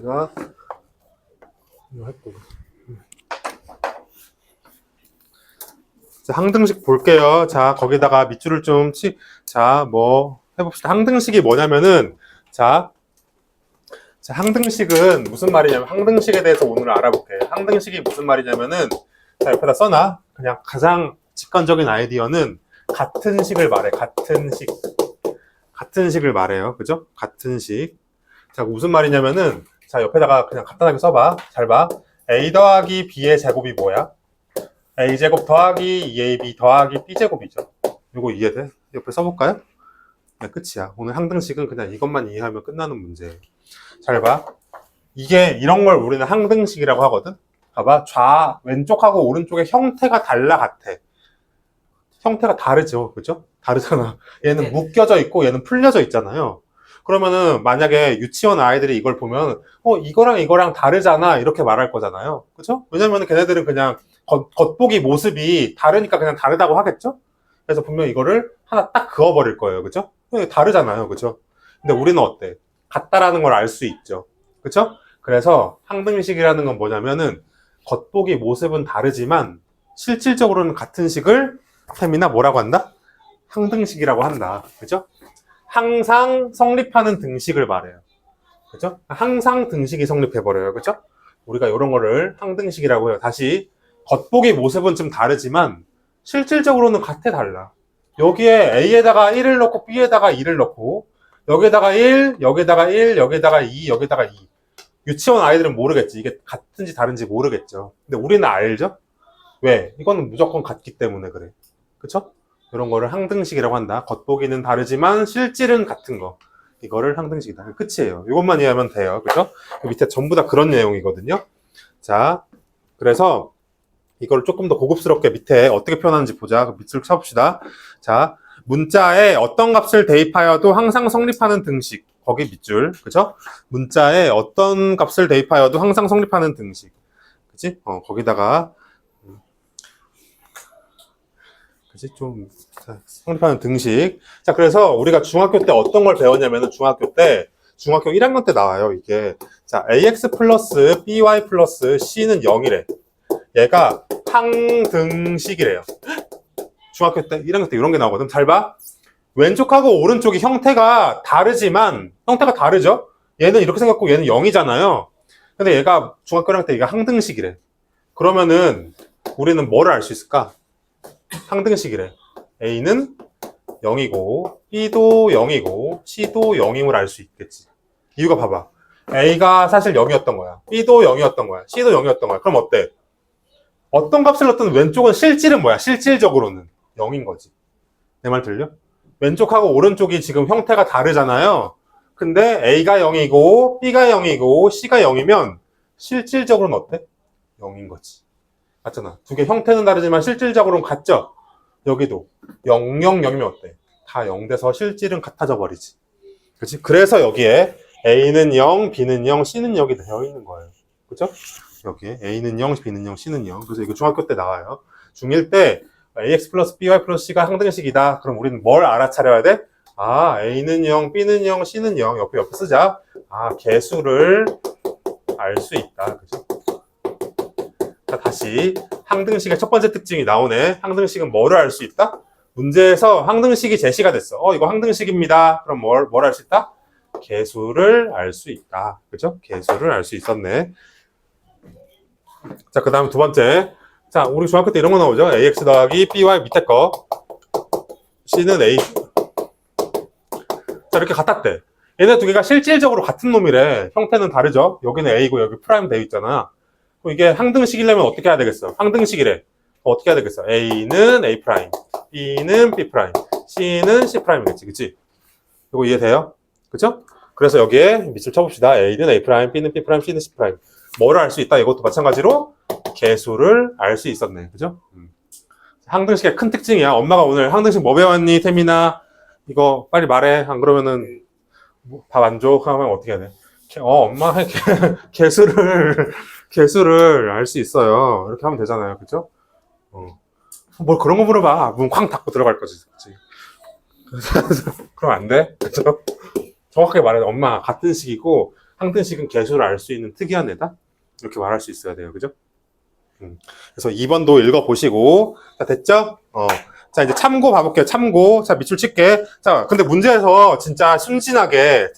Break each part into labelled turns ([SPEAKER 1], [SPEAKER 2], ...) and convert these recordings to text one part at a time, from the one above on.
[SPEAKER 1] 제가 이거 했고. 자, 항등식 볼게요. 자, 거기다가 밑줄을 좀 자, 뭐 해봅시다. 항등식이 뭐냐면은 자, 항등식은 무슨 말이냐면 항등식에 대해서 오늘 알아볼게요. 항등식이 무슨 말이냐면은 자, 옆에다 써놔. 그냥 가장 직관적인 아이디어는 같은 식을 말해. 같은 식을 말해요. 그죠? 같은 식. 자, 무슨 말이냐면은 자, 옆에다가 그냥 간단하게 써봐. 잘 봐. a 더하기 b의 제곱이 뭐야? a제곱 더하기 2ab 더하기 b제곱이죠. 이거 이해돼? 옆에 써볼까요? 네, 끝이야. 오늘 항등식은 그냥 이것만 이해하면 끝나는 문제예요. 잘 봐. 이게 이런 걸 우리는 항등식이라고 하거든. 봐봐. 왼쪽하고 오른쪽의 형태가 같아. 형태가 다르죠. 그죠? 다르잖아. 얘는 묶여져 있고 얘는 풀려져 있잖아요. 그러면은 만약에 유치원 아이들이 이걸 보면 이거랑 다르잖아 이렇게 말할 거잖아요. 그죠? 왜냐면 걔네들은 그냥 겉보기 모습이 다르니까 그냥 다르다고 하겠죠? 그래서 분명 이거를 하나 딱 그어버릴 거예요. 그죠? 다르잖아요. 그죠? 근데 우리는 어때? 같다라는 걸 알 수 있죠. 그죠? 그래서 항등식이라는 건 뭐냐면은 겉보기 모습은 다르지만 실질적으로는 같은 식을 태민아 뭐라고 한다? 항등식이라고 한다. 그죠? 항상 성립하는 등식을 말해요. 그죠? 항상 등식이 성립해버려요. 그죠? 우리가 이런 거를 항등식이라고 해요. 다시 겉보기 모습은 좀 다르지만 실질적으로는 같아 달라. 여기에 A에다가 1을 넣고 B에다가 2를 넣고 여기에다가 1, 여기에다가 1, 여기에다가 2, 여기에다가 2. 유치원 아이들은 모르겠지. 이게 같은지 다른지 모르겠죠. 근데 우리는 알죠? 왜? 이거는 무조건 같기 때문에 그래. 그쵸? 이런 거를 항등식이라고 한다. 겉보기는 다르지만 실질은 같은 거. 이거를 항등식이다. 끝이에요. 이것만 이해하면 돼요. 그죠? 그 밑에 전부 다 그런 내용이거든요. 자, 그래서 이걸 조금 더 고급스럽게 밑에 어떻게 표현하는지 보자. 그 밑줄 쳐봅시다. 자, 문자에 어떤 값을 대입하여도 항상 성립하는 등식. 거기 밑줄. 그죠? 문자에 어떤 값을 대입하여도 항상 성립하는 등식. 그치? 거기다가 좀 성립하는 등식. 자, 그래서 우리가 중학교 때 어떤 걸 배웠냐면은 중학교 1학년 때 나와요, 이게. 자, ax 플러스 by 플러스 c는 0이래. 얘가 항등식이래요. 중학교 때, 1학년 때 이런 게 나오거든. 잘 봐. 왼쪽하고 오른쪽이 형태가 다르지만, 형태가 다르죠? 얘는 이렇게 생겼고 얘는 0이잖아요. 근데 얘가 중학교 1학년 때 얘가 항등식이래. 그러면은 우리는 뭐를 알 수 있을까? 항등식이래. A는 0이고 B도 0이고 C도 0임을 알 수 있겠지. 이유가 봐봐. A가 사실 0이었던 거야. B도 0이었던 거야. C도 0이었던 거야. 그럼 어때? 어떤 값을 넣든 왼쪽은 실질은 뭐야? 실질적으로는 0인 거지. 내 말 들려? 왼쪽하고 오른쪽이 지금 형태가 다르잖아요. 근데 A가 0이고 B가 0이고 C가 0이면 실질적으로는 어때? 0인 거지. 맞잖아. 두 개 형태는 다르지만 실질적으로는 같죠? 여기도 0, 0, 0이면 어때? 다 0 돼서 실질은 같아져 버리지. 그렇지? 그래서 여기에 A는 0, B는 0, C는 0이 되어 있는 거예요. 그죠? 여기에 A는 0, B는 0, C는 0. 그래서 이거 중학교 때 나와요. 중1 때 AX 플러스 BY 플러스 C가 항등식이다. 그럼 우리는 뭘 알아차려야 돼? 아, A는 0, B는 0, C는 0. 옆에 쓰자. 아, 개수를 알 수 있다. 그죠? 자, 다시 항등식의 첫 번째 특징이 나오네. 항등식은 뭐를 알 수 있다? 문제에서 항등식이 제시가 됐어. 이거 항등식입니다. 그럼 뭘 알 수 있다? 개수를 알 수 있다. 그죠? 개수를 알 수 있었네. 자, 그 다음 두 번째. 자, 우리 중학교 때 이런 거 나오죠? ax 더하기 by 밑에 거. c는 a. 자, 이렇게 같았대. 얘네 두 개가 실질적으로 같은 놈이래. 형태는 다르죠? 여기는 a고 여기 프라임 되어 있잖아. 이게 항등식이려면 어떻게 해야 되겠어? 항등식이래. 어떻게 해야 되겠어? A는 A', B는 B', C는 C'이겠지. 그치? 이거 이해돼요? 그쵸? 그래서 여기에 밑줄 쳐봅시다. A는 A', B는 B', C는 C'. 뭐를 알 수 있다? 이것도 마찬가지로 개수를 알 수 있었네. 그죠? 항등식의 큰 특징이야. 엄마가 오늘 항등식 뭐 배웠니, 태민아? 이거 빨리 말해. 안 그러면은 밥 안 줘? 하면 어떻게 해야 돼? 엄마 개수를 알 수 있어요. 이렇게 하면 되잖아요. 그죠? 뭘 그런 거 물어봐. 문 쾅 닫고 들어갈 거지. 그럼 안 돼? 그죠? 정확하게 말해. 엄마, 같은 식이고, 항등식은 개수를 알 수 있는 특이한 애다. 이렇게 말할 수 있어야 돼요. 그죠? 그래서 2번도 읽어보시고. 자, 됐죠? 자, 이제 참고 봐볼게요. 참고. 자, 밑줄 칠게. 자, 근데 문제에서 진짜 순진하게,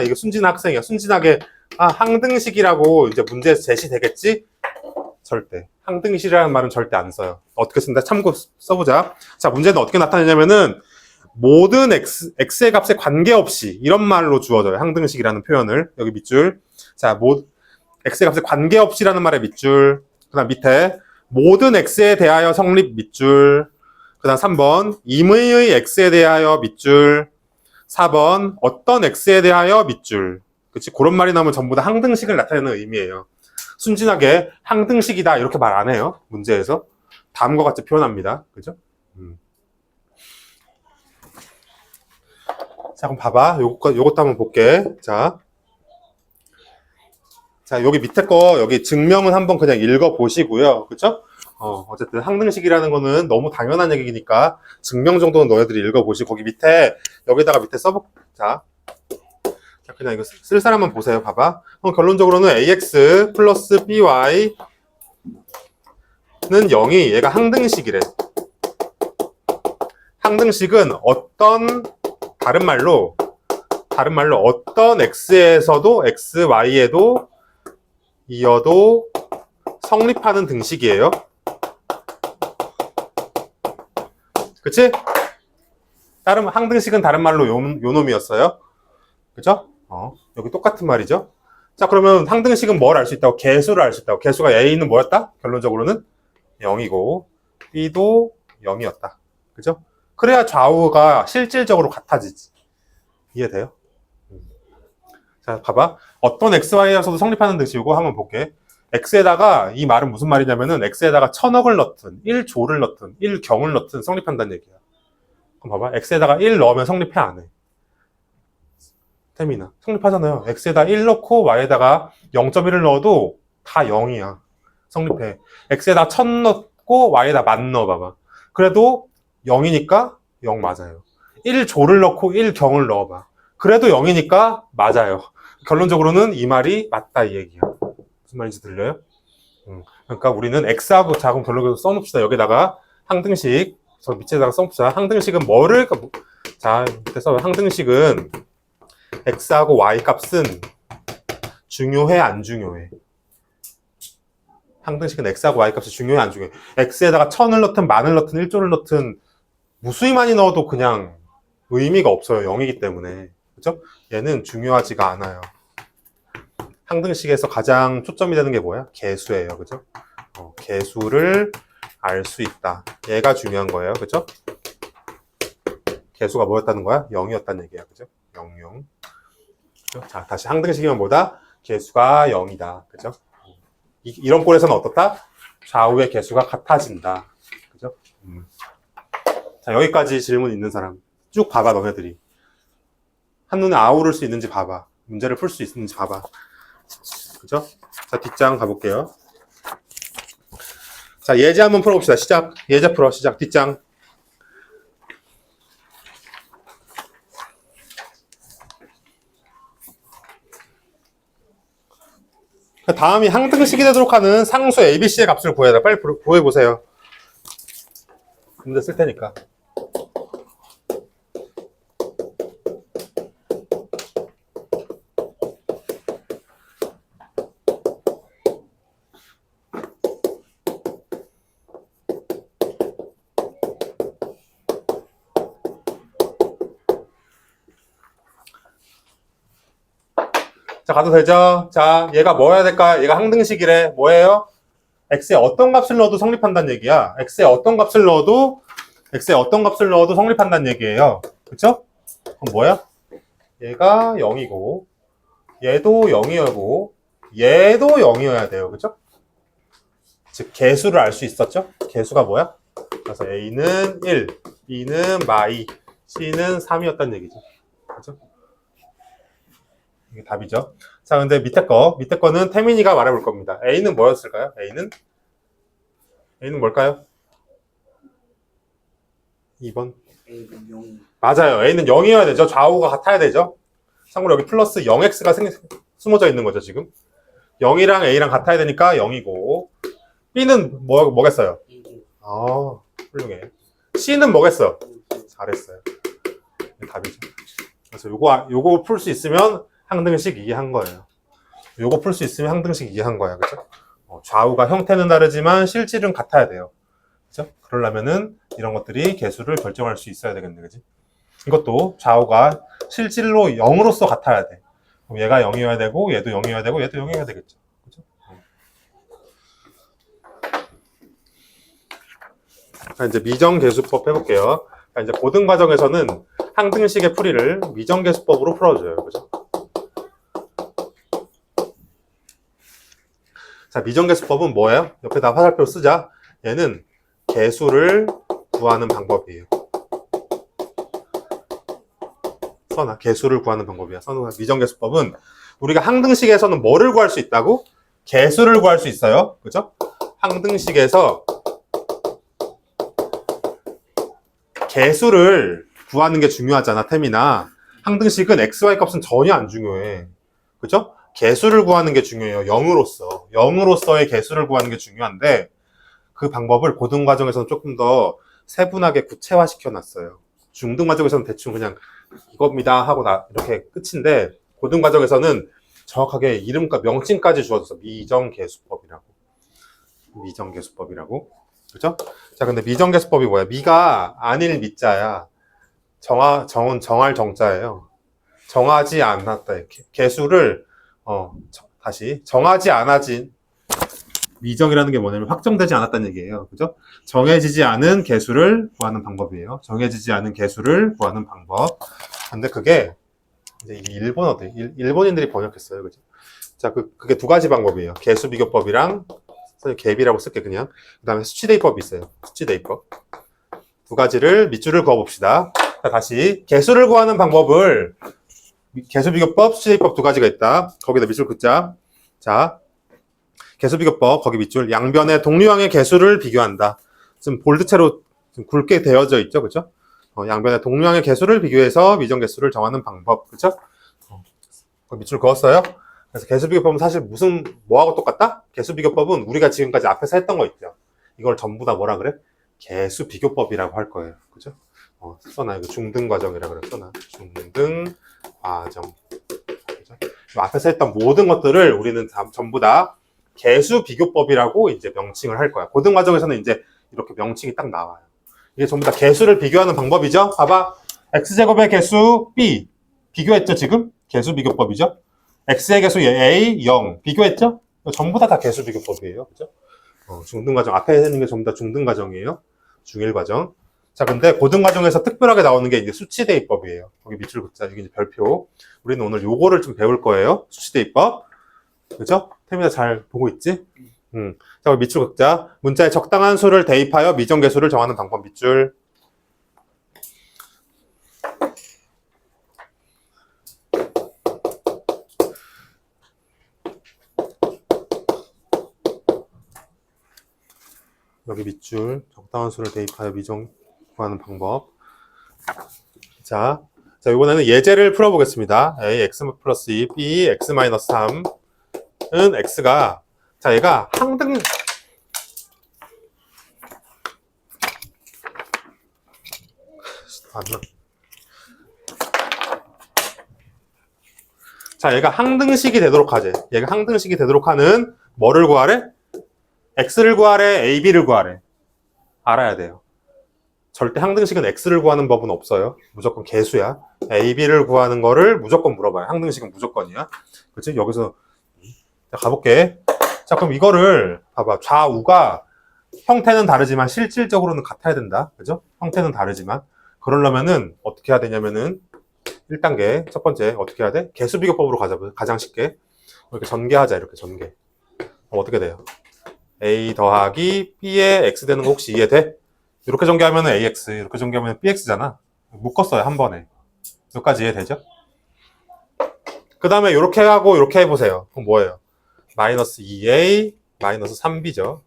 [SPEAKER 1] 이거 순진한 학생이야. 순진하게, 항등식이라고 이제 문제에서 제시되겠지? 절대. 항등식이라는 말은 절대 안 써요. 어떻게 쓴다? 참고 써보자. 자, 문제는 어떻게 나타내냐면은, 모든 x의 값에 관계없이, 이런 말로 주어져요. 항등식이라는 표현을. 여기 밑줄. 자, x의 값에 관계없이라는 말의 밑줄. 그 다음 밑에, 모든 x에 대하여 성립 밑줄. 그 다음 3번, 임의의 x에 대하여 밑줄. 4번, 어떤 x에 대하여 밑줄. 그치? 그런 말이 나오면 전부 다 항등식을 나타내는 의미예요. 순진하게 항등식이다 이렇게 말 안 해요. 문제에서. 다음과 같이 표현합니다. 그죠? 자, 그럼 봐봐. 요것도 한번 볼게. 자, 여기 밑에 거, 여기 증명은 한번 그냥 읽어보시고요. 그쵸? 어쨌든 항등식이라는 거는 너무 당연한 얘기니까 증명 정도는 너희들이 읽어보시고, 거기 밑에, 여기다가 밑에 자, 그냥 이거 쓸 사람만 보세요. 봐봐. 그럼 결론적으로는 ax 플러스 by는 0이 얘가 항등식이래. 항등식은 다른 말로 어떤 x에서도 xy에도 이어도 성립하는 등식이에요. 그치? 항등식은 다른 말로 요 놈이었어요. 그죠? 여기 똑같은 말이죠. 자, 그러면 항등식은 뭘 알 수 있다고? 개수를 알 수 있다고. 개수가 a는 뭐였다? 결론적으로는 0이고 b도 0이었다. 그죠? 그래야 좌우가 실질적으로 같아지지. 이해돼요? 자, 봐봐. 어떤 xy에서도 성립하는 등식이고 한번 볼게. x에다가 이 말은 무슨 말이냐면은 x에다가 1000억을 넣든 1조를 넣든 1경을 넣든 성립한다는 얘기야. 그럼 봐봐. x에다가 1 넣으면 성립해 안 해? 태민아. 성립하잖아요. x에다 1 넣고 y에다가 0.1을 넣어도 다 0이야. 성립해. x에다 1000 넣고 y에다 1000 넣어봐봐. 그래도 0이니까 0 맞아요. 1조를 넣고 1경을 넣어봐. 그래도 0이니까 맞아요. 결론적으로는 이 말이 맞다 이 얘기야. 무슨 말인지 들려요? 그러니까 우리는 x하고 작은 결론적으로 써놓읍시다. 여기다가 항등식, 저 밑에다가 써놓읍시다. 항등식은 뭐를, 자, 밑에 써. 항등식은 x하고 y 값은 중요해 안 중요해? 항등식은 x하고 y 값이 중요해 안 중요해? x에다가 1000을 넣든 10,000을 넣든 1조를 넣든 무수히 많이 넣어도 그냥 의미가 없어요. 0이기 때문에. 그죠? 얘는 중요하지가 않아요. 항등식에서 가장 초점이 되는 게 뭐야? 개수예요. 그죠? 개수를 알 수 있다. 얘가 중요한 거예요. 그죠? 개수가 뭐였다는 거야? 0이었다는 얘기야. 그죠? 0, 0. 그죠? 자, 다시 항등식이면 뭐다? 개수가 0이다. 그죠? 이런 꼴에서는 어떻다? 좌우의 개수가 같아진다. 그죠? 자, 여기까지 질문 있는 사람. 쭉 봐봐, 너네들이. 한눈에 아우를 수 있는지 봐봐. 문제를 풀 수 있는지 봐봐. 그죠? 자, 뒷장 가볼게요. 자, 예제 한번 풀어봅시다. 시작. 예제 풀어. 시작. 뒷장. 다음이 항등식이 되도록 하는 상수 ABC의 값을 구해야 돼. 빨리 구해보세요. 문제 쓸 테니까. 자, 가도 되죠? 자, 얘가 뭐 해야 될까? 얘가 항등식이래. 뭐예요? x에 어떤 값을 넣어도 성립한다는 얘기야. x에 어떤 값을 넣어도 성립한다는 얘기예요. 그쵸? 그럼 뭐야? 얘가 0이고, 얘도 0이고, 얘도 0이어야 돼요. 그쵸? 즉, 개수를 알 수 있었죠? 개수가 뭐야? 그래서 a는 1, b는 마이, c는 3이었다는 얘기죠. 그쵸? 이게 답이죠. 자, 근데 밑에 거는 태민이가 말해볼 겁니다. A는 뭐였을까요? A는 뭘까요? 2번.
[SPEAKER 2] A는 0.
[SPEAKER 1] 맞아요. A는 0이어야 되죠. 좌우가 같아야 되죠. 참고로 여기 플러스 0x가 숨어져 있는 거죠, 지금. 0이랑 a랑 같아야 되니까 0이고, b는 뭐겠어요? 아, 훌륭해. c는 뭐겠어? 잘했어요. 답이죠. 그래서 요거 풀 수 있으면 항등식 이해한 거예요. 요거 풀 수 있으면 항등식 이해한 거야. 그죠? 좌우가 형태는 다르지만 실질은 같아야 돼요. 그죠? 그러려면은 이런 것들이 개수를 결정할 수 있어야 되겠네. 그지? 이것도 좌우가 실질로 0으로서 같아야 돼. 그럼 얘가 0이어야 되고, 얘도 0이어야 되고, 얘도 0이어야 되겠죠. 그죠? 자, 이제 미정계수법 해볼게요. 자, 이제 고등 과정에서는 항등식의 풀이를 미정계수법으로 풀어줘요. 그죠? 자, 미정계수법은 뭐예요? 옆에다 화살표 쓰자. 얘는 개수를 구하는 방법이에요. 써놔. 개수를 구하는 방법이야. 써놔. 미정계수법은 우리가 항등식에서는 뭐를 구할 수 있다고? 개수를 구할 수 있어요. 그죠? 항등식에서 개수를 구하는 게 중요하잖아, 태민아. 항등식은 x, y 값은 전혀 안 중요해. 그죠? 개수를 구하는 게 중요해요. 0으로서. 0으로서의 개수를 구하는 게 중요한데 그 방법을 고등 과정에서는 조금 더 세분하게 구체화 시켜놨어요. 중등 과정에서는 대충 그냥 이겁니다 하고 이렇게 끝인데 고등 과정에서는 정확하게 이름과 명칭까지 주어져서 미정계수법이라고. 미정계수법이라고. 그죠? 자, 근데 미정계수법이 뭐야? 미가 아닐 미자야. 정은 정할 정자예요. 정하지 않았다. 이렇게. 개수를 다시 정하지 않아진 미정이라는 게 뭐냐면 확정되지 않았다는 얘기예요. 그죠? 정해지지 않은 개수를 구하는 방법이에요. 정해지지 않은 개수를 구하는 방법. 근데 그게 이제 일본인들이 번역했어요. 그죠? 자, 그게 두 가지 방법이에요. 개수 비교법이랑 갭이라고 쓸게 그냥. 그다음에 수치대입법이 있어요. 수치대입법. 두 가지를 밑줄을 그어 봅시다. 자, 다시 개수를 구하는 방법을 개수비교법, 수치대입법 두 가지가 있다. 거기다 밑줄 긋자. 자, 개수비교법 거기 밑줄 양변의 동류항의 개수를 비교한다. 지금 볼드체로 좀 굵게 되어져 있죠, 그죠? 양변의 동류항의 개수를 비교해서 미정개수를 정하는 방법, 그죠? 밑줄 그었어요. 그래서 개수비교법은 사실 뭐하고 똑같다? 개수비교법은 우리가 지금까지 앞에서 했던 거 있죠. 이걸 전부 다 뭐라 그래? 개수비교법이라고 할 거예요, 그죠? 써놔. 이거 중등과정이라 그래. 써놔. 중등과정. 그죠? 앞에서 했던 모든 것들을 우리는 전부 다 개수비교법이라고 이제 명칭을 할 거야. 고등과정에서는 이제 이렇게 명칭이 딱 나와요. 이게 전부 다 개수를 비교하는 방법이죠. 봐봐. x제곱의 개수 b. 비교했죠, 지금? 개수비교법이죠. x의 개수 a, 0. 비교했죠? 전부 다 개수비교법이에요. 그죠? 중등과정. 앞에 있는 게 전부 다 중등과정이에요. 중1과정. 자, 근데 고등과정에서 특별하게 나오는 게 이제 수치대입법이에요. 거기 밑줄 긋자. 여기 이제 별표. 우리는 오늘 요거를 좀 배울 거예요. 수치대입법. 그죠? 태민아 잘 보고 있지? 자, 밑줄 긋자. 문자에 적당한 수를 대입하여 미정계수를 정하는 방법 밑줄. 여기 밑줄. 적당한 수를 대입하여 미정 구하는 방법. 자, 이번에는 예제를 풀어보겠습니다. a x 플러스 2, b x 마이너스 3은 x가 자, 얘가 항등 자, 얘가 항등식이 되도록 하재. 얘가 항등식이 되도록 하는 뭐를 구하래? x를 구하래, ab를 구하래. 알아야 돼요. 절대 항등식은 x를 구하는 법은 없어요. 무조건 개수야. ab를 구하는 거를 무조건 물어봐요. 항등식은 무조건이야. 그렇지? 여기서 자, 가볼게. 자, 그럼 이거를 봐봐. 좌우가 형태는 다르지만 실질적으로는 같아야 된다. 그죠? 형태는 다르지만 그러려면은 어떻게 해야 되냐면은 1단계 첫 번째 어떻게 해야 돼? 개수비교법으로 가자고요. 가장 쉽게 이렇게 전개하자. 이렇게 전개. 그럼 어떻게 돼요? a 더하기 b의 x 되는 거 혹시 이해돼? 이렇게 전개하면 ax, 이렇게 전개하면 bx잖아. 묶었어요, 한 번에. 여기까지 이해되죠? 그 다음에 이렇게 하고 이렇게 해보세요. 그럼 뭐예요? 마이너스 2a, 마이너스 3b죠.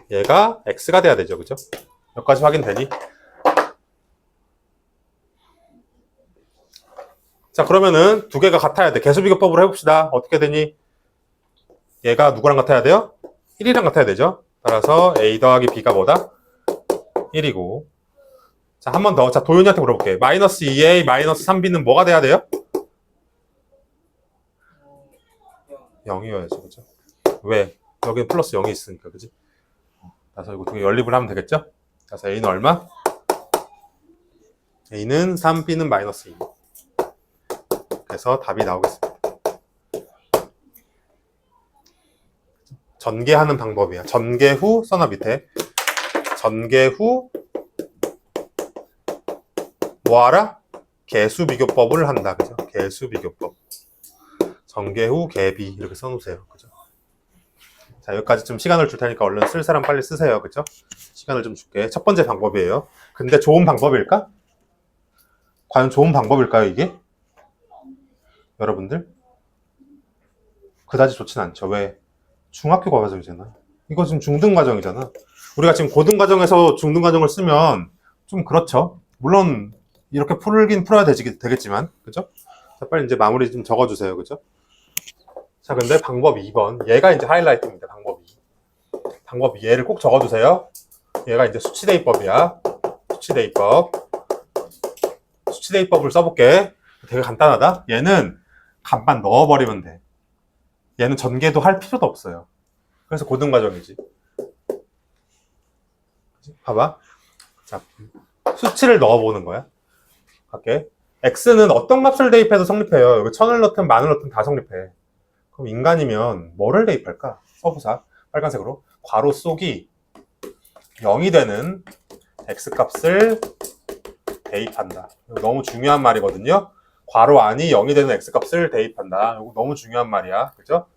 [SPEAKER 1] 얘가 x가 돼야 되죠, 그죠? 여기까지 확인되니? 자, 그러면은 두 개가 같아야 돼. 개수비교법으로 해봅시다. 어떻게 되니? 얘가 누구랑 같아야 돼요? 1이랑 같아야 되죠. 따라서 A 더하기 B가 뭐다? 1이고. 자, 한 번 더. 자, 도윤이한테 물어볼게. 마이너스 2A 마이너스 3B는 뭐가 돼야 돼요? 0이어야지, 그죠? 왜? 여기 플러스 0이 있으니까, 그지? 그래서 이거 두 개 연립을 하면 되겠죠? 그래서 A는 얼마? A는 3, B는 마이너스 2. 그래서 답이 나오겠습니다. 전개하는 방법이야. 전개 후, 써놔 밑에. 전개 후, 뭐하라? 개수비교법을 한다. 그죠? 개수비교법. 전개 후, 개비. 이렇게 써놓으세요. 그죠? 자, 여기까지 좀 시간을 줄 테니까 얼른 쓸 사람 빨리 쓰세요. 그죠? 시간을 좀 줄게. 첫 번째 방법이에요. 근데 좋은 방법일까? 과연 좋은 방법일까요, 이게? 여러분들? 그다지 좋진 않죠. 왜? 중학교 과정이잖아. 이거 지금 중등 과정이잖아. 우리가 지금 고등 과정에서 중등 과정을 쓰면 좀 그렇죠. 물론 이렇게 풀긴 풀어야 되겠지만, 그죠? 자, 빨리 이제 마무리 좀 적어주세요. 그죠? 자, 근데 방법 2번. 얘가 이제 하이라이트입니다. 방법 2. 얘를 꼭 적어주세요. 얘가 이제 수치대입법이야. 수치대입법을 써볼게. 되게 간단하다. 얘는 값만 넣어버리면 돼. 얘는 전개도 할 필요도 없어요. 그래서 고등과정이지. 봐봐. 자, 수치를 넣어보는 거야. 갈게. x는 어떤 값을 대입해도 성립해요. 여기 1000을 넣든 10,000을 넣든 다 성립해. 그럼 인간이면 뭐를 대입할까? 써보자. 빨간색으로. 괄호 속이 0이 되는 x값을 대입한다. 이거 너무 중요한 말이거든요. 괄호 안이 0이 되는 x값을 대입한다. 이거 너무 중요한 말이야. 그죠?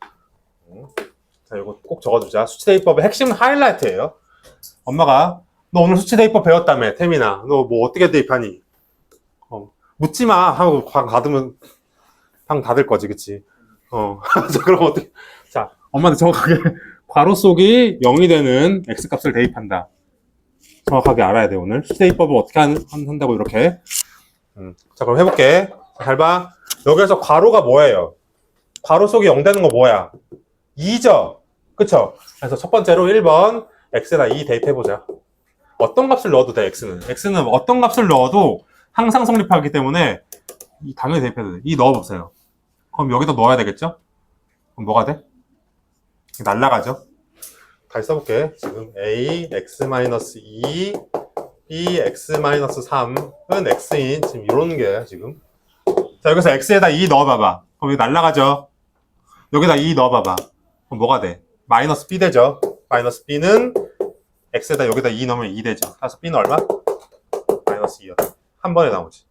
[SPEAKER 1] 자, 이거 꼭 적어두자. 수치대입법의 핵심 하이라이트예요. 엄마가 너 오늘 수치대입법 배웠다며, 태민아. 너 뭐 어떻게 대입하니? 묻지 마 하고 방 닫을 거지, 그치? 자, 그럼 어떻게? 자, 엄마한테 정확하게 괄호 속이 0이 되는 x값을 대입한다. 정확하게 알아야 돼, 오늘. 수치대입법을 어떻게 한다고, 이렇게. 자, 그럼 해볼게. 잘 봐. 여기에서 괄호가 뭐예요? 괄호 속이 0 되는 거 뭐야? 2죠? 그쵸? 그래서 첫 번째로 1번, x에다 2 대입해보자. 어떤 값을 넣어도 돼, x는 어떤 값을 넣어도 항상 성립하기 때문에 당연히 대입해도 돼. 2 넣어보세요. 그럼 여기다 넣어야 되겠죠? 그럼 뭐가 돼? 날라가죠? 다시 써볼게. 지금 a, x-2, b, x-3은 x인 지금 이런 게 지금. 자, 여기서 x에다 2 넣어봐봐. 그럼 여기 날라가죠? 여기다 2 넣어봐봐. 그럼 뭐가 돼? 마이너스 b 되죠? 마이너스 b는 x에다 여기다 2 넣으면 2 되죠? 그래서 b는 얼마? 마이너스 2였다. 한 번에 나오지.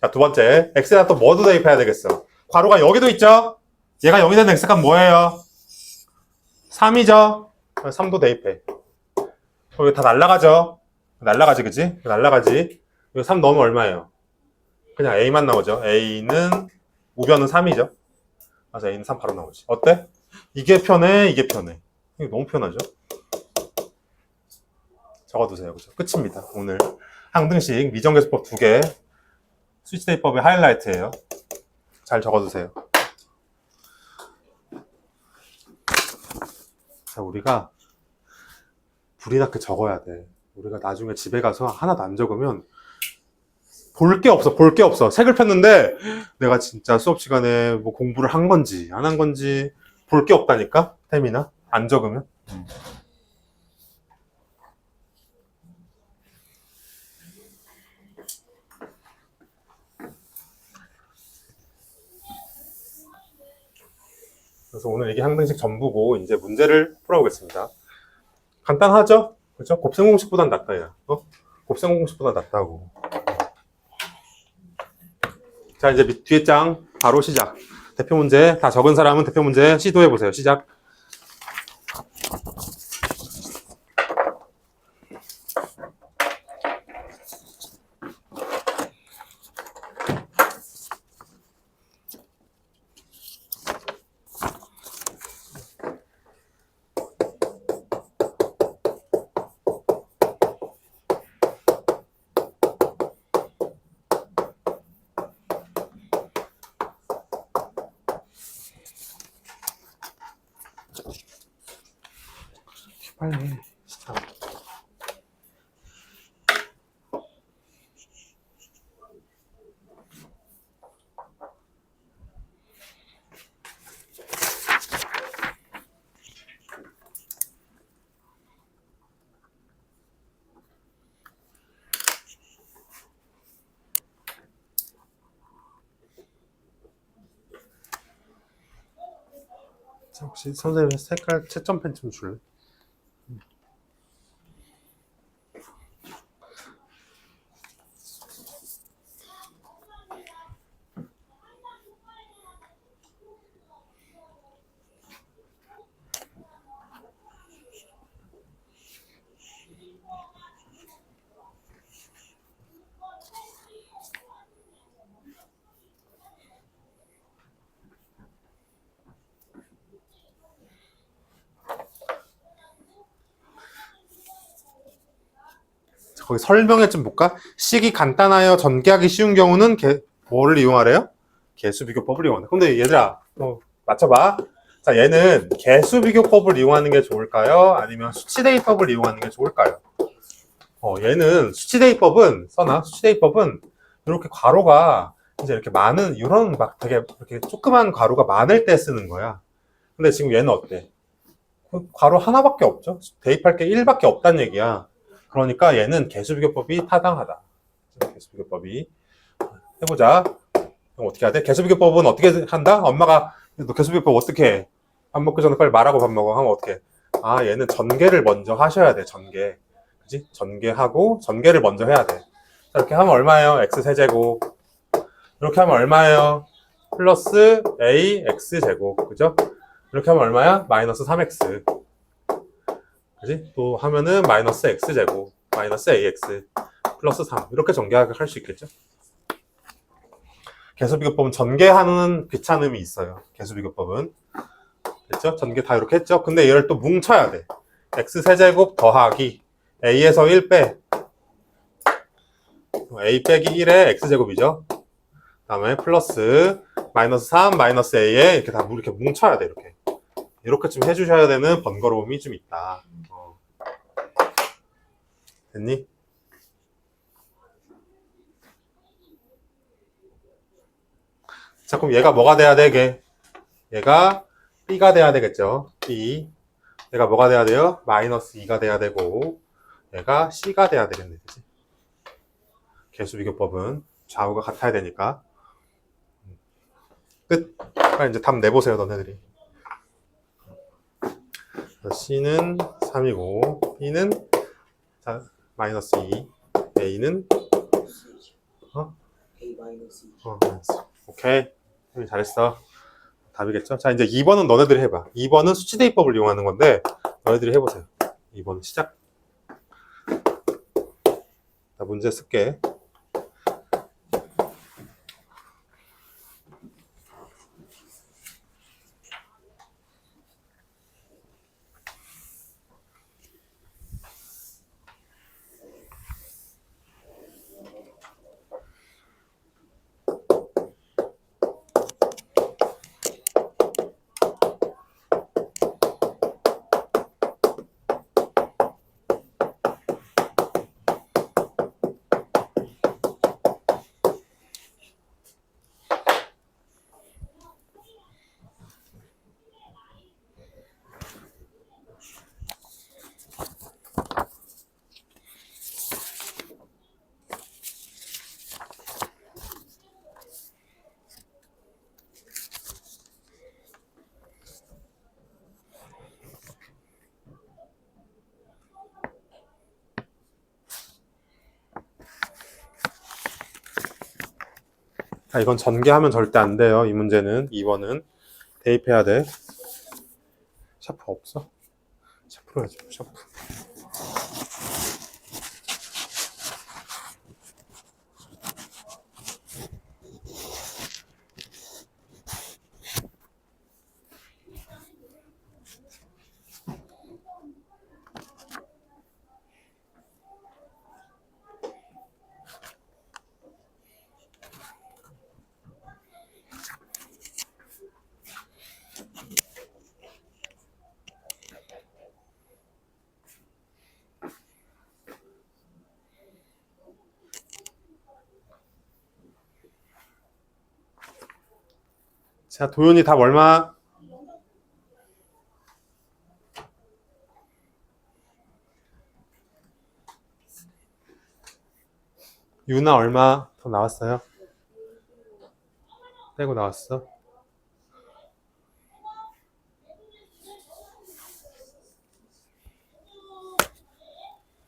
[SPEAKER 1] 자, 두 번째. x에다 또 뭐도 대입해야 되겠어? 괄호가 여기도 있죠? 얘가 0이 되는 x값 뭐예요? 3이죠? 3도 대입해. 여기 다 날라가죠? 날라가지, 그치? 날라가지. 여기 3 넣으면 얼마예요? 그냥 a만 나오죠. a는 우변은 3이죠. 그래서 a는 3 바로 나오지. 어때? 이게 편해, 이게 편해. 이게 너무 편하죠? 적어두세요. 그죠? 끝입니다. 오늘 항등식 미정계수법 2개 수치대입법의 하이라이트예요. 잘 적어두세요. 자, 우리가 불이 나게 적어야 돼. 우리가 나중에 집에 가서 하나도 안 적으면 볼 게 없어. 책을 폈는데 내가 진짜 수업 시간에 뭐 공부를 한 건지 안 한 건지 볼 게 없다니까? 태민아? 안 적으면? 그래서 오늘 이게 항등식 전부고 이제 문제를 풀어보겠습니다. 간단하죠? 그죠? 곱셈 공식보단 낫다, 야. 곱셈 공식보다 낫다고. 자, 이제 뒤에 장 바로 시작. 대표 문제 다 적은 사람은 대표 문제 시도해보세요. 시작. 빨리 해. 진짜. 혹시 선생님 색깔 채점펜 좀 줄래? 거기 설명에 좀 볼까? 식이 간단하여 전개하기 쉬운 경우는 뭐를 이용하래요? 개수비교법을 이용하네. 근데 얘들아, 맞춰봐. 자, 얘는 개수비교법을 이용하는 게 좋을까요? 아니면 수치대입법을 이용하는 게 좋을까요? 얘는 수치대입법은, 수치대입법은 이렇게 괄호가 이제 이렇게 많은, 이런 막 되게 이렇게 조그만 괄호가 많을 때 쓰는 거야. 근데 지금 얘는 어때? 괄호 하나밖에 없죠? 대입할 게 1밖에 없다는 얘기야. 그러니까 얘는 개수비교법이 타당하다. 개수비교법이. 해보자. 그럼 어떻게 해야 돼? 개수비교법은 어떻게 한다? 엄마가 너 개수비교법 어떻게 해? 밥 먹기 전에 빨리 말하고 밥 먹어. 하면 어떻게 해? 아, 얘는 전개를 먼저 하셔야 돼. 전개. 그지? 전개하고 전개를 먼저 해야 돼. 자, 이렇게 하면 얼마예요? x 세제곱. 이렇게 하면 얼마예요? 플러스 a x 제곱. 그죠? 이렇게 하면 얼마야? 마이너스 3x. 그지? 또 하면은 마이너스 x제곱, 마이너스 ax, 플러스 3. 이렇게 전개할 수 있겠죠? 개수비교법은 전개하는 귀찮음이 있어요. 개수비교법은. 됐죠? 전개 다 이렇게 했죠? 근데 얘를 또 뭉쳐야 돼. x세제곱 더하기 a에서 1 빼. a 빼기 1에 x제곱이죠? 그 다음에 플러스 마이너스 3, 마이너스 a에 이렇게 다 이렇게 뭉쳐야 돼. 이렇게 좀 해주셔야 되는 번거로움이 좀 있다. 됐니? 자, 그럼 얘가 뭐가 돼야 되게? 얘가 b가 돼야 되겠죠. b. 얘가 뭐가 돼야 돼요? 마이너스 2가 돼야 되고 얘가 c가 돼야 되겠네. 그치? 개수비교법은 좌우가 같아야 되니까. 끝. 그러니까 이제 답 내보세요, 너네들이. c는 3이고 b는 마이너스 2, a는
[SPEAKER 2] 마이너스 2.
[SPEAKER 1] 오케이. 잘했어. 답이겠죠? 자, 이제 2번은 너네들이 해봐. 2번은 수치대입법을 이용하는 건데 너네들이 해보세요. 2번 시작. 나 문제 쓸게. 자, 이건 전개하면 절대 안 돼요. 이 문제는. 2번은 대입해야 돼. 샤프 없어? 샤프로 해야지. 샤프. 자, 도윤이 답 얼마? 유나 얼마 더 나왔어요? 떼고 나왔어.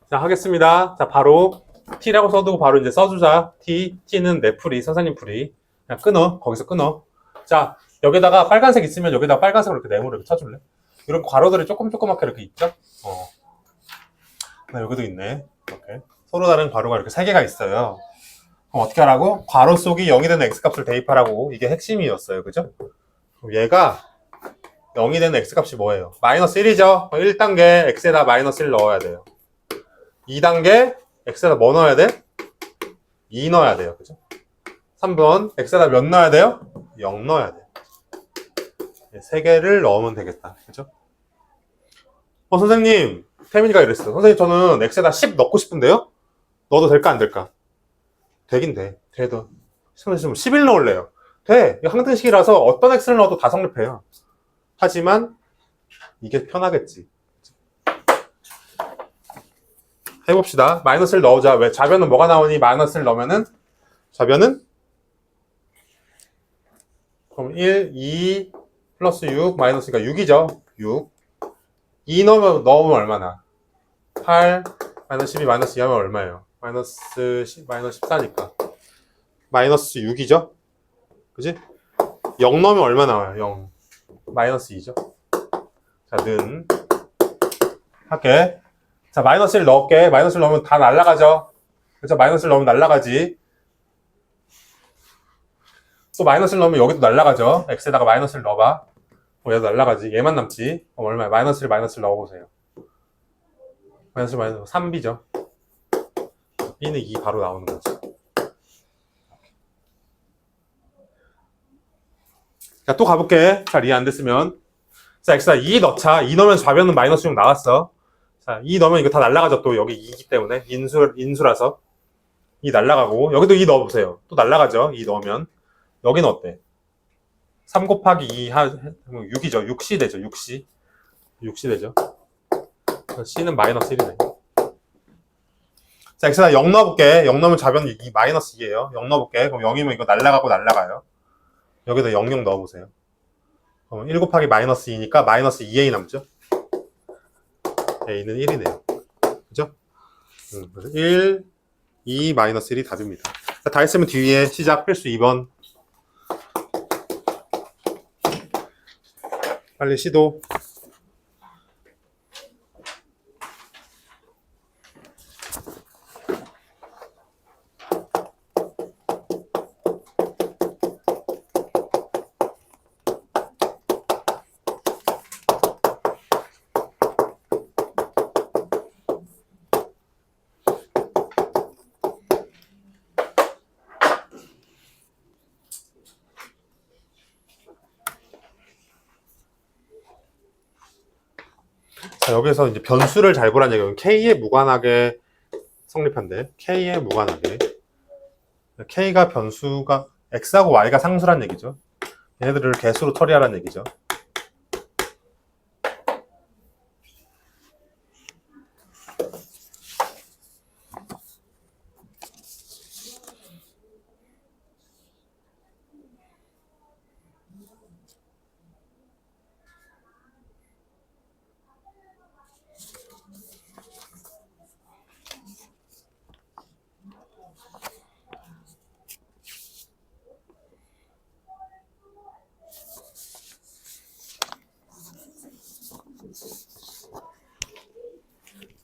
[SPEAKER 1] 자, 하겠습니다. 자, 바로 T라고 써두고 바로 이제 써주자. T는 내 풀이, 선생님 풀이. 그냥 끊어. 거기서 끊어. 자, 여기다가 빨간색 있으면 여기다가 빨간색으로 이렇게 네모를 이렇게 쳐줄래? 이런 괄호들이 조그맣게 이렇게 있죠? 여기도 있네. 이렇게. 서로 다른 괄호가 이렇게 3개가 있어요. 그럼 어떻게 하라고? 괄호 속이 0이 되는 x값을 대입하라고. 이게 핵심이었어요. 그죠? 그럼 얘가 0이 되는 x값이 뭐예요? 마이너스 1이죠? 1단계 x에다 마이너스 1 넣어야 돼요. 2단계 x에다 뭐 넣어야 돼? 2 넣어야 돼요. 그죠? 3번 x에다 몇 넣어야 돼요? 0 넣어야 돼요. 3개를 넣으면 되겠다. 그죠? 선생님, 태민이가 이랬어. 선생님, 저는 x에다 10 넣고 싶은데요? 넣어도 될까, 안 될까? 되긴 돼. 돼도. 선생님, 11 넣을래요. 돼. 이거 항등식이라서 어떤 x를 넣어도 다 성립해요. 하지만, 이게 편하겠지. 해봅시다. 마이너스를 넣어자. 왜? 좌변은 뭐가 나오니? 마이너스를 넣으면은, 좌변은? 그럼 1, 2, 플러스 6, 마이너스가 6이죠. 6. 2 넣으면 얼마나? 8, 마이너스 12, 마이너스 2 하면 얼마예요? 마이너스 10, 마이너스 14니까. 마이너스 6이죠? 그지? 0 넣으면 얼마 나와요? 0. 마이너스 2죠? 자, 는. 할게. 자, 마이너스 1 넣을게. 마이너스 1 넣으면 다 날라가죠? 그죠? 마이너스 1 넣으면 날라가지. 또 마이너스 1 넣으면 여기도 날라가죠? x에다가 마이너스 1 넣어봐. 얘도 날라가지. 얘만 남지. 그럼 얼마야? 마이너스 1, 마이너스 1 넣어보세요. 마이너스 1, 마이너스 3b죠. b는 2 바로 나오는 거지. 자, 또 가볼게. 잘 이해 안 됐으면. 자, x가 2 넣자. 2 넣으면 좌변은 마이너스 6 나왔어. 자, 2 넣으면 이거 다 날라가죠. 또 여기 2이기 때문에. 인수라서. 2 날라가고. 여기도 2 넣어보세요. 또 날라가죠. 2 넣으면. 여기는 어때? 3 곱하기 2 6이죠. 6c 되죠. 6c. 6c 되죠. c는 마이너스 1이네. 자, x에다 0 넣어볼게. 0 넣으면 좌변 2, 마이너스 2예요. 0 넣어볼게. 그럼 0이면 이거 날라가요. 여기다 0 넣어보세요. 그럼 1 곱하기 마이너스 2니까 마이너스 2a 남죠? a는 1이네요. 그죠? 그래서 1, 2, 마이너스 1이 답입니다. 자, 다 했으면 뒤에 시작 필수 2번. 빨리 시도. 자, 여기서 이제 변수를 잘 보라는 얘기예요. K에 무관하게 성립한대. K에 무관하게. K가 변수가 X하고 Y가 상수란 얘기죠. 얘네들을 개수로 처리하라는 얘기죠.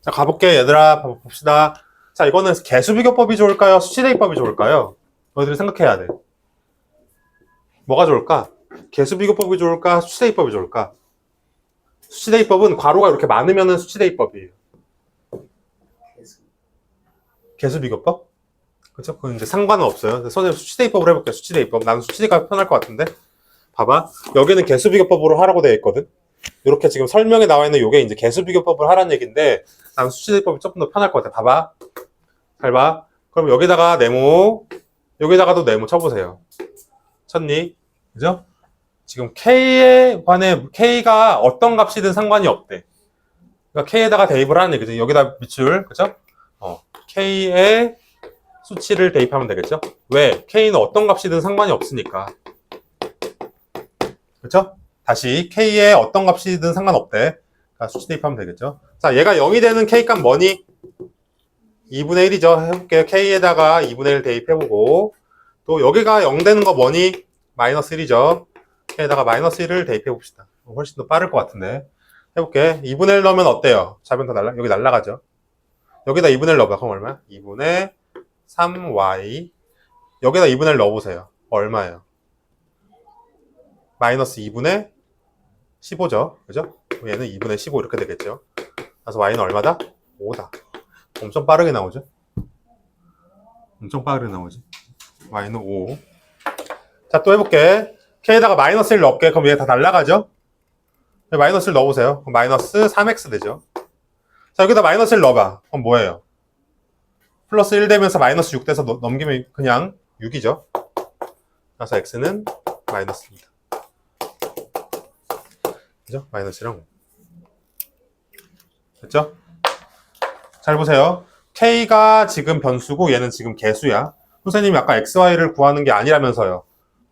[SPEAKER 1] 자, 가볼게. 얘들아, 봅시다. 자, 이거는 개수비교법이 좋을까요? 수치대입법이 좋을까요? 너희들이 생각해야 돼. 뭐가 좋을까? 개수비교법이 좋을까? 수치대입법이 좋을까? 수치대입법은 괄호가 이렇게 많으면 수치대입법이에요. 개수비교법? 그쵸? 그건 이제 상관은 없어요. 선생님 수치대입법으로 해볼게요. 수치대입법. 나는 수치대가 편할 것 같은데. 봐봐. 여기는 개수비교법으로 하라고 되어 있거든. 이렇게 지금 설명에 나와 있는 이게 이제 개수비교법을 하라는 얘기인데 나는 수치대입법이 조금 더 편할 것 같아. 봐봐. 잘 봐. 그럼 여기다가 네모, 여기다가도 네모 쳐보세요. 쳤니? 그죠? 지금 K에 관해 K가 어떤 값이든 상관이 없대. 그러니까 K에다가 대입을 하는 얘기죠. 여기다 밑줄, 그죠? K의 수치를 대입하면 되겠죠? 왜? K는 어떤 값이든 상관이 없으니까. 그렇죠? 다시 K의 어떤 값이든 상관없대. 그러니까 수치 대입하면 되겠죠? 자, 얘가 0이 되는 K값 뭐니? 2분의 1이죠. 해볼게요. K에다가 2분의 1 대입해보고, 또 여기가 0 되는 거 뭐니? 마이너스 1이죠. K에다가 마이너스 1을 대입해봅시다. 훨씬 더 빠를 것 같은데. 해볼게. 2분의 1 넣으면 어때요? 좌변 더 여기 날라가죠. 여기다 2분의 1 넣어봐. 그럼 얼마야? 2분의 3y. 여기다 2분의 1 넣어보세요. 얼마예요? 마이너스 2분의 15죠. 그죠? 얘는 2분의 15 이렇게 되겠죠. 그래서 y는 얼마다? 5다. 엄청 빠르게 나오죠? 엄청 빠르게 나오지. y는 5. 자, 또 해볼게. k에다가 마이너스 1 넣을게. 그럼 얘 다 날라가죠? 마이너스 1 넣어보세요. 그럼 마이너스 3x 되죠. 자, 여기다 마이너스 1 넣어봐. 그럼 뭐예요? 플러스 1 되면서 마이너스 6 돼서 넘기면 그냥 6이죠. 그래서 x는 마이너스입니다. 그죠? 마이너스랑 5. 됐죠? 잘 보세요. k가 지금 변수고 얘는 지금 개수야. 선생님이 아까 xy를 구하는 게 아니라면서요.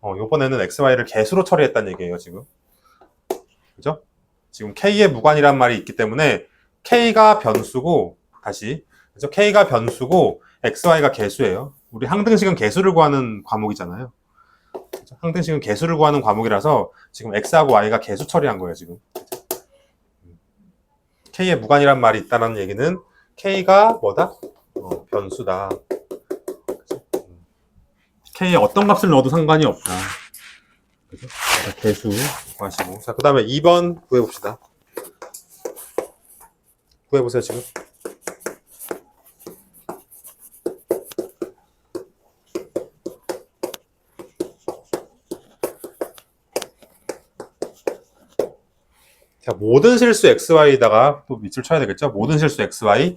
[SPEAKER 1] 요번에는 xy를 개수로 처리했다는 얘기예요, 지금. 그죠? 지금 k에 무관이란 말이 있기 때문에 k가 변수고, 다시. 그죠? k가 변수고, xy가 개수예요. 우리 항등식은 개수를 구하는 과목이잖아요. 그죠? 항등식은 개수를 구하는 과목이라서 지금 x하고 y가 개수 처리한 거예요, 지금. k에 무관이란 말이 있다는 얘기는 k가 뭐다? 변수다. k에 어떤 값을 넣어도 상관이 없다. 그죠? 개수 구하시고. 자, 그 다음에 2번 구해봅시다. 구해보세요, 지금. 자, 모든 실수 xy에다가 또 밑줄 쳐야 되겠죠? 모든 실수 xy.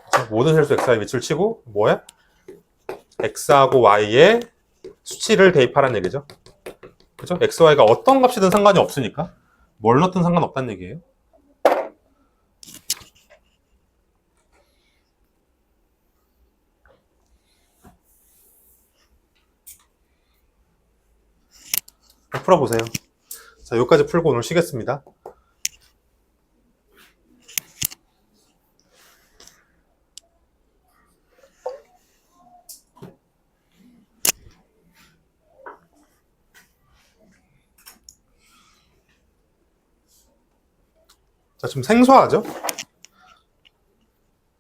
[SPEAKER 1] 자, 모든 실수 xy 밑줄 치고 뭐야? x하고 y의 수치를 대입하라는 얘기죠. 그죠? xy가 어떤 값이든 상관이 없으니까 뭘 넣든 상관없다는 얘기예요. 풀어보세요. 자, 여기까지 풀고 오늘 쉬겠습니다. 자, 좀 생소하죠?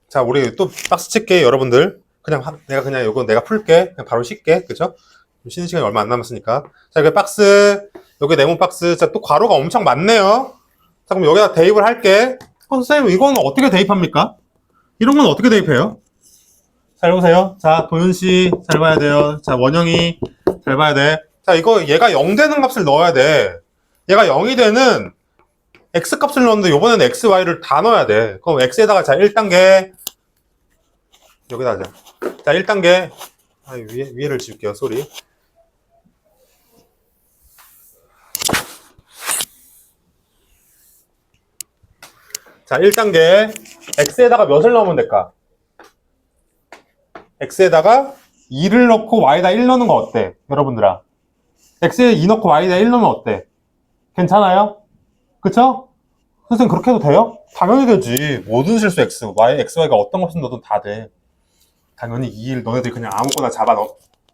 [SPEAKER 1] 자, 우리 또 박스 칠게, 여러분들. 내가 요거 내가 풀게. 그냥 바로 쉴게. 그죠? 쉬는 시간이 얼마 안 남았으니까. 자, 여기 박스, 여기 네모 박스. 자, 또 괄호가 엄청 많네요. 자, 그럼 여기다 대입을 할게. 선생님, 이건 어떻게 대입합니까? 이런 건 어떻게 대입해요? 잘 보세요. 자, 도윤씨, 잘 봐야 돼요. 자, 원영이, 잘 봐야 돼. 자, 얘가 0 되는 값을 넣어야 돼. 얘가 0이 되는 x 값을 넣었는데, 요번에는 x, y를 다 넣어야 돼. 그럼 x에다가, 자, 1단계. 여기다 하자. 자, 1단계. 위에를 지울게요, 쏘리. 자, 1단계. x에다가 몇을 넣으면 될까? x에다가 2를 넣고 y에다 1 넣는 거 어때? 여러분들아. x에 2 넣고 y에다 1 넣으면 어때? 괜찮아요? 그쵸? 선생님 그렇게 해도 돼요? 당연히 되지. 모든 실수 x, y, xy가 어떤 값을 넣어도 다 돼. 당연히 2를 너네들이 그냥 아무거나 잡아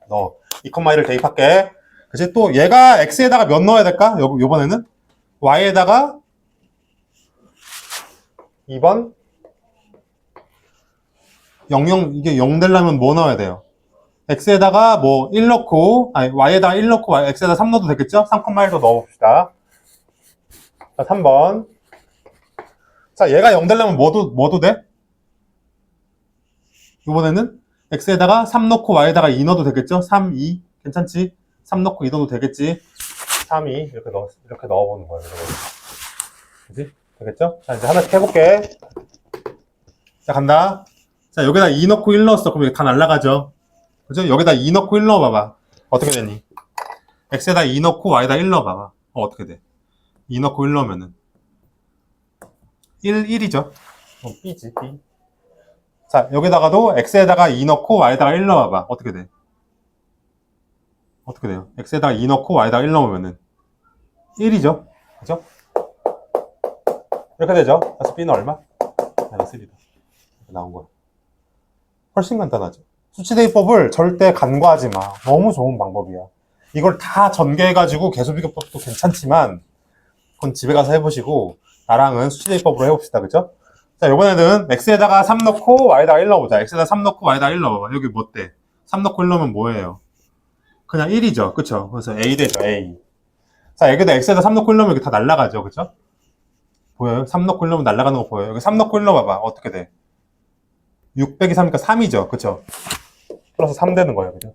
[SPEAKER 1] 넣어. 2,1을 대입할게. 그치? 또 얘가 x에다가 몇 넣어야 될까? 요번에는? y에다가 2번 이게 0 되려면 뭐 넣어야 돼요? x에다가 뭐 1 넣고, y에다가 1 넣고, x에다가 3 넣어도 되겠죠? 3,1도 넣어봅시다. 자, 3번. 자, 얘가 0 되려면 뭐도 돼? 이번에는 x에다가 3 넣고, y에다가 2 넣어도 되겠죠? 3, 2. 괜찮지? 3 넣고 2 넣어도 되겠지? 3, 2. 이렇게 넣어보는 거예요. 그치? 되겠죠? 자, 이제 하나씩 해볼게. 자, 간다. 자, 여기다 2 넣고 1 넣었어. 그럼 이게 다 날라가죠. 그죠? 여기다 2 넣고 1 넣어봐봐. 어떻게 되니? x에다 2 넣고 y에다 1 넣어봐봐. 어떻게 돼? 2 넣고 1 넣으면은 1이죠. b지, b. 자, 여기다가도 x에다가 2 넣고 y에다가 1 넣어봐봐. 어떻게 돼? 어떻게 돼요? x에다가 2 넣고 y에다가 1 넣으면은 1이죠. 그죠? 이렇게 되죠. 그래서 b는 얼마? 마이너스 1이다. 나온 거야. 훨씬 간단하죠. 수치대입법을 절대 간과하지 마. 너무 좋은 방법이야. 이걸 다 전개해가지고 계수비교법도 괜찮지만 그건 집에 가서 해보시고 나랑은 수치대입법으로 해봅시다. 그죠? 자, 이번에는 x에다가 3 넣고 y에다가 1 넣어보자. x에다가 3 넣고 y에다가 1 넣어봐. 여기 뭐 돼? 3 넣고 1 넣으면 뭐예요? 그냥 1이죠. 그쵸? 그래서 a 되죠. a. 자, 여기다 x에다 3 넣고 1 넣으면 여기 다 날라가죠. 그죠? 보여요? 3 넣고 1 넣으면 날라가는 거 보여요? 여기 3 넣고 1 넣어봐봐. 어떻게 돼? 6 빼기 3이니까 3이죠. 그쵸? 플러스 3 되는 거예요. 그죠?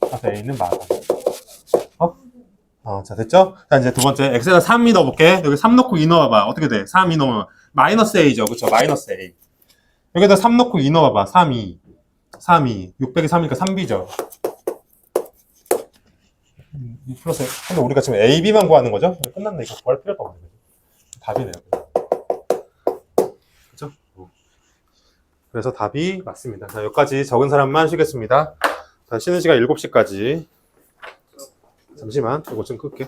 [SPEAKER 1] 그래서 a는 마감. 자, 됐죠? 자, 이제 두 번째. x에다 3이 넣어볼게. 여기 3 넣고 2 넣어봐봐. 어떻게 돼? 3, 2 넣으면 마이너스 a죠. 그쵸? 마이너스 a. 여기다 3 넣고 2 넣어봐봐. 3, 2. 3, 2. 6 빼기 3이니까 3b죠. 플러스. 근데 우리가 지금 a, b만 구하는 거죠? 끝났네. 이거 구할 필요도 없는 거죠. 답이네요. 그죠? 그래서 답이 맞습니다. 자, 여기까지 적은 사람만 쉬겠습니다. 자, 쉬는 시간 7시까지. 잠시만, 이거 좀 끌게.